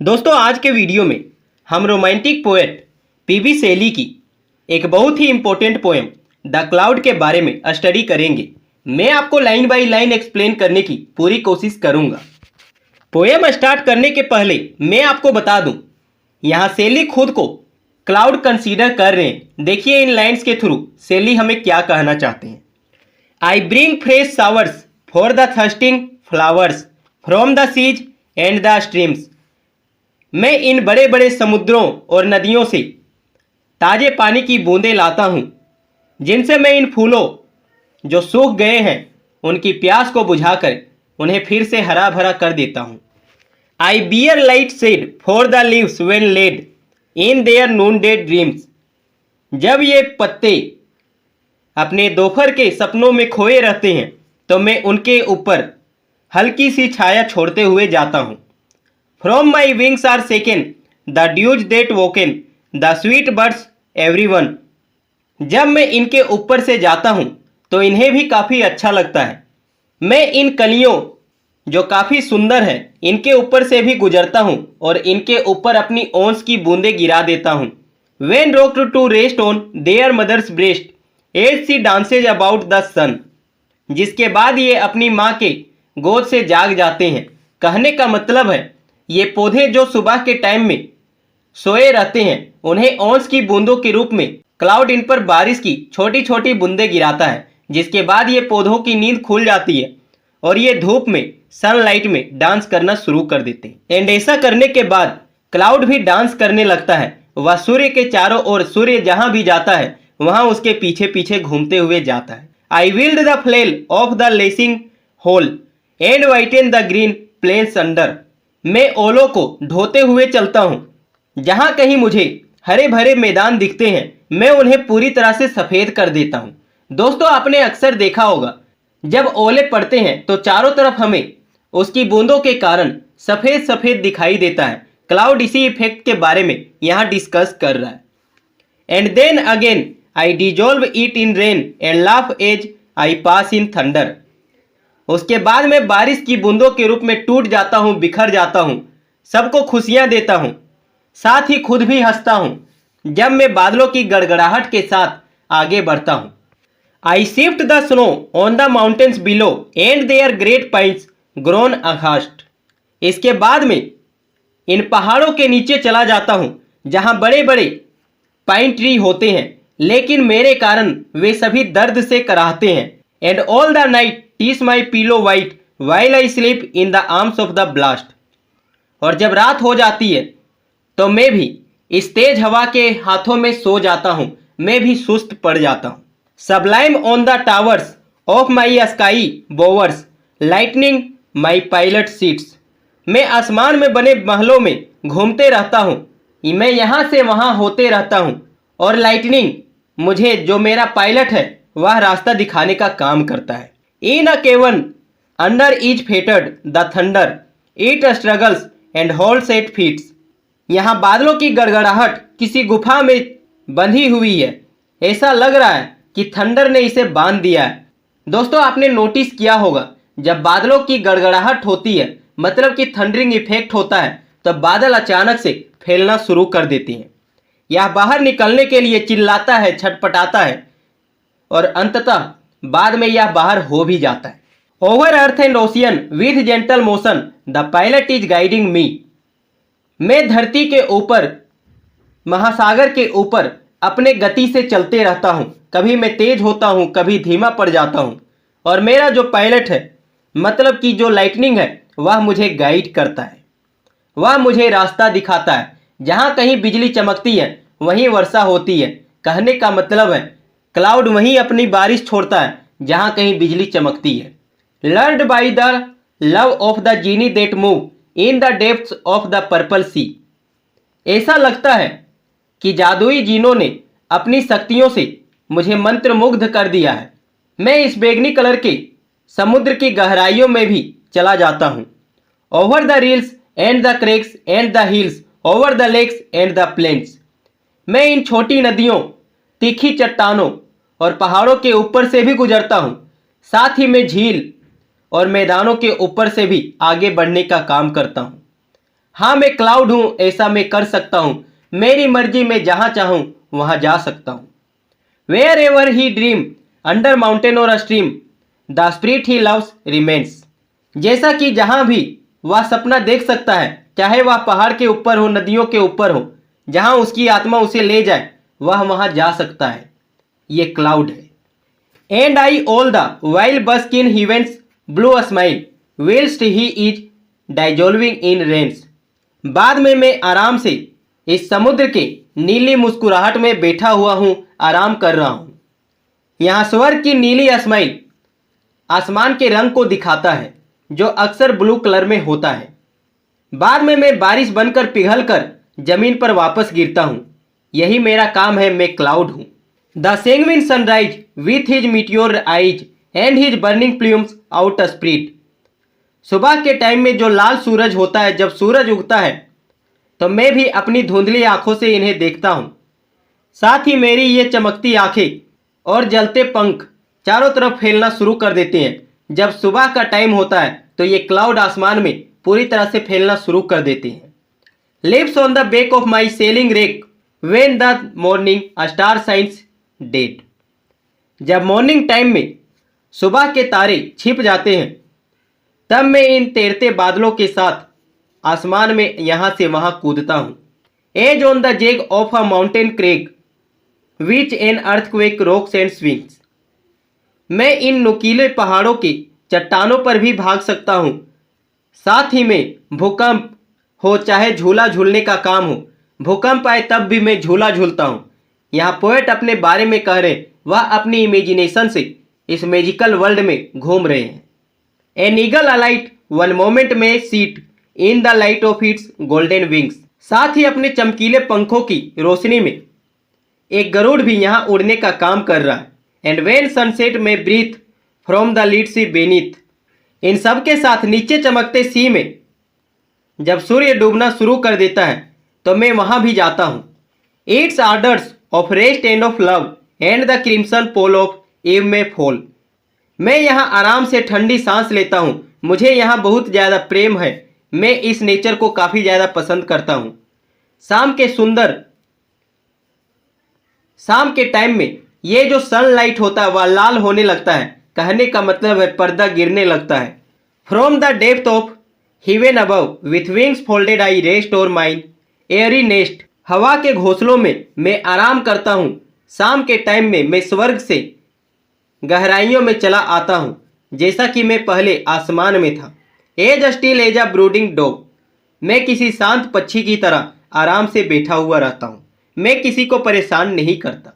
दोस्तों आज के वीडियो में हम रोमांटिक पोएट पीबी शैली की एक बहुत ही इम्पोर्टेंट पोएम द क्लाउड के बारे में स्टडी करेंगे। मैं आपको लाइन बाय लाइन एक्सप्लेन करने की पूरी कोशिश करूंगा। पोएम स्टार्ट करने के पहले मैं आपको बता दूं, यहाँ शैली खुद को क्लाउड कंसीडर कर रहे हैं। देखिए इन लाइन्स के थ्रू शैली हमें क्या कहना चाहते हैं। I bring fresh showers for the thirsting flowers from the seas and the streams. मैं इन बड़े बड़े समुद्रों और नदियों से ताजे पानी की बूंदें लाता हूँ, जिनसे मैं इन फूलों जो सूख गए हैं उनकी प्यास को बुझाकर उन्हें फिर से हरा भरा कर देता हूँ। I bear light shade for the leaves when laid in their noonday dreams. जब ये पत्ते अपने दोपहर के सपनों में खोए रहते हैं तो मैं उनके ऊपर हल्की सी छाया छोड़ते हुए जाता हूँ। From my wings are shaken the dews that woken the sweet birds everyone। जब मैं इनके ऊपर से जाता हूँ तो इन्हें भी काफ़ी अच्छा लगता है। मैं इन कलियों जो काफ़ी सुंदर हैं इनके ऊपर से भी गुजरता हूँ और इनके ऊपर अपनी ओंस की बूंदें गिरा देता हूँ। When rocked to rest on their mother's breast as she dances about the sun। जिसके बाद ये अपनी माँ के गोद से जाग जाते हैं। कहने का मतलब है ये पौधे जो सुबह के टाइम में सोए रहते हैं उन्हें ओंस की बूंदों के रूप में क्लाउड इन पर बारिश की छोटी छोटी बूंदें गिराता है, जिसके बाद ये पौधों की नींद खुल जाती है और ये धूप में सनलाइट में डांस करना शुरू कर देते हैं। एंड ऐसा करने के बाद क्लाउड भी डांस करने लगता है। वह सूर्य के चारों ओर, सूर्य जहां भी जाता है वहां उसके पीछे पीछे घूमते हुए जाता है। I wield the flail of the lashing hail and whiten the green plains under. मैं ओलों को ढोते हुए चलता हूँ। जहाँ कहीं मुझे हरे भरे मैदान दिखते हैं मैं उन्हें पूरी तरह से सफ़ेद कर देता हूँ। दोस्तों आपने अक्सर देखा होगा जब ओले पड़ते हैं तो चारों तरफ हमें उसकी बूंदों के कारण सफ़ेद सफ़ेद दिखाई देता है। क्लाउड इसी इफेक्ट के बारे में यहाँ डिस्कस कर रहा है। And then again I dissolve it in rain and laugh as I pass in thunder. उसके बाद मैं बारिश की बूंदों के रूप में टूट जाता हूँ, बिखर जाता हूँ, सबको खुशियाँ देता हूँ, साथ ही खुद भी हंसता हूँ जब मैं बादलों की गड़गड़ाहट के साथ आगे बढ़ता हूँ। I shift the snow on the mountains below and their great pines groan aghast. इसके बाद में इन पहाड़ों के नीचे चला जाता हूँ जहाँ बड़े बड़े पाइन ट्री होते हैं, लेकिन मेरे कारण वे सभी दर्द से कराहते हैं। And all the night tease my pillow white while I sleep in the arms of the blast. और जब रात हो जाती है तो मैं भी इस तेज हवा के हाथों में सो जाता हूँ, मैं भी सुस्त पड़ जाता हूँ। Sublime on the towers of my skyey bowers lightning my pilot sits. मैं आसमान में बने महलों में घूमते रहता हूँ, मैं यहाँ से वहाँ होते रहता हूँ और लाइटनिंग मुझे जो मेरा पायलट है वह रास्ता दिखाने का काम करता है। In a cavern under is fettered the thunder it struggles and howls at fits. यहाँ बादलों की गड़गड़ाहट किसी गुफा में बंधी हुई है। ऐसा लग रहा है कि थंडर ने इसे बांध दिया है। दोस्तों आपने नोटिस किया होगा जब बादलों की गड़गड़ाहट होती है मतलब कि थंडरिंग इफेक्ट होता है तब बादल अचानक से फैलना शुरू कर देते हैं। यह बाहर निकलने के लिए चिल्लाता है, छटपटाता है और अंततः बाद में यह बाहर हो भी जाता है। Over earth and ocean with gentle motion the pilot is guiding मी। मैं धरती के ऊपर, महासागर के ऊपर अपने गति से चलते रहता हूँ। कभी मैं तेज होता हूँ, कभी धीमा पड़ जाता हूँ और मेरा जो पायलट है मतलब कि जो लाइटनिंग है वह मुझे गाइड करता है, वह मुझे रास्ता दिखाता है। जहाँ कहीं बिजली चमकती है वहीं वर्षा होती है। कहने का मतलब है क्लाउड वहीं अपनी बारिश छोड़ता है जहाँ कहीं बिजली चमकती है। Lured by the love of the genii that move in the depths of the purple sea. ऐसा लगता है कि जादुई जीनों ने अपनी शक्तियों से मुझे मंत्रमुग्ध कर दिया है। मैं इस बैगनी कलर के समुद्र की गहराइयों में भी चला जाता हूँ। Over the rills and the crags and the hills over the lakes and the plains. मैं इन छोटी नदियों, तीखी चट्टानों और पहाड़ों के ऊपर से भी गुजरता हूँ, साथ ही मैं झील और मैदानों के ऊपर से भी आगे बढ़ने का काम करता हूँ। हाँ मैं क्लाउड हूँ, ऐसा मैं कर सकता हूँ, मेरी मर्जी, मैं जहाँ चाहूँ वहाँ जा सकता हूँ। Wherever he dream, under mountain or stream, the spirit he loves remains. जैसा कि जहाँ भी वह सपना देख सकता है, चाहे वह पहाड़ के ऊपर हो, नदियों के ऊपर हो, जहाँ उसकी आत्मा उसे ले जाए वह वहाँ जा सकता है। ये क्लाउड है। And I all the while bask in heaven's blue smile whilst he is dissolving in rains. बाद में मैं आराम से इस समुद्र के नीली मुस्कुराहट में बैठा हुआ हूँ, आराम कर रहा हूँ। यहाँ स्वर्ग की नीली स्माइल आसमान के रंग को दिखाता है जो अक्सर ब्लू कलर में होता है। बाद में मैं बारिश बनकर पिघलकर जमीन पर वापस गिरता हूँ। यही मेरा काम है, मैं क्लाउड हूँ। The sanguine sunrise with his meteor eyes and his burning plumes out spirit. सुबह के टाइम में जो लाल सूरज होता है, जब सूरज उगता है तो मैं भी अपनी धुंधली आंखों से इन्हें देखता हूँ। साथ ही मेरी ये चमकती आंखें और जलते पंख चारों तरफ फैलना शुरू कर देते हैं। जब सुबह का टाइम होता है तो ये क्लाउड आसमान में पूरी तरह से फैलना शुरू कर देते हैं। Leaps on the back of my sailing rack when the morning star shines dead. जब मॉर्निंग टाइम में सुबह के तारे छिप जाते हैं तब मैं इन तैरते बादलों के साथ आसमान में यहाँ से वहाँ कूदता हूँ। As on the jag of a mountain crag which an earthquake rocks and swings. मैं इन नुकीले पहाड़ों की चट्टानों पर भी भाग सकता हूँ। साथ ही में भूकंप हो चाहे झूला झूलने का काम हो, भूकंप आए तब भी मैं झूला झूलता हूँ। यहाँ पोएट अपने बारे में कह रहे, वह अपनी इमेजिनेशन से इस मैजिकल वर्ल्ड में घूम रहे हैं। An eagle alight one moment may sit in the light of its golden wings. साथ ही अपने चमकीले पंखों की रोशनी में एक गरुड़ भी यहाँ उड़ने का काम कर रहा है। And when sunset may breathe from the lead sea beneath. इन सब के साथ नीचे चमकते सी में जब सूर्य डूबना शुरू कर देता है तो मैं वहाँ भी जाता हूँ। Its ardours of rest and of love and the crimson pall of eve may fall. मैं यहाँ आराम से ठंडी सांस लेता हूँ, मुझे यहाँ बहुत ज़्यादा प्रेम है, मैं इस नेचर को काफ़ी ज़्यादा पसंद करता हूँ। शाम के टाइम में ये जो सनलाइट होता है वह लाल होने लगता है, कहने का मतलब है पर्दा गिरने लगता है। From the depth of heaven above with wings folded I rest or mine airy nest। हवा के घोंसलों में मैं आराम करता हूँ। शाम के टाइम में मैं स्वर्ग से गहराइयों में चला आता हूँ, जैसा कि मैं पहले आसमान में था। As still as a brooding dog. मैं किसी शांत पक्षी की तरह आराम से बैठा हुआ रहता हूँ, मैं किसी को परेशान नहीं करता।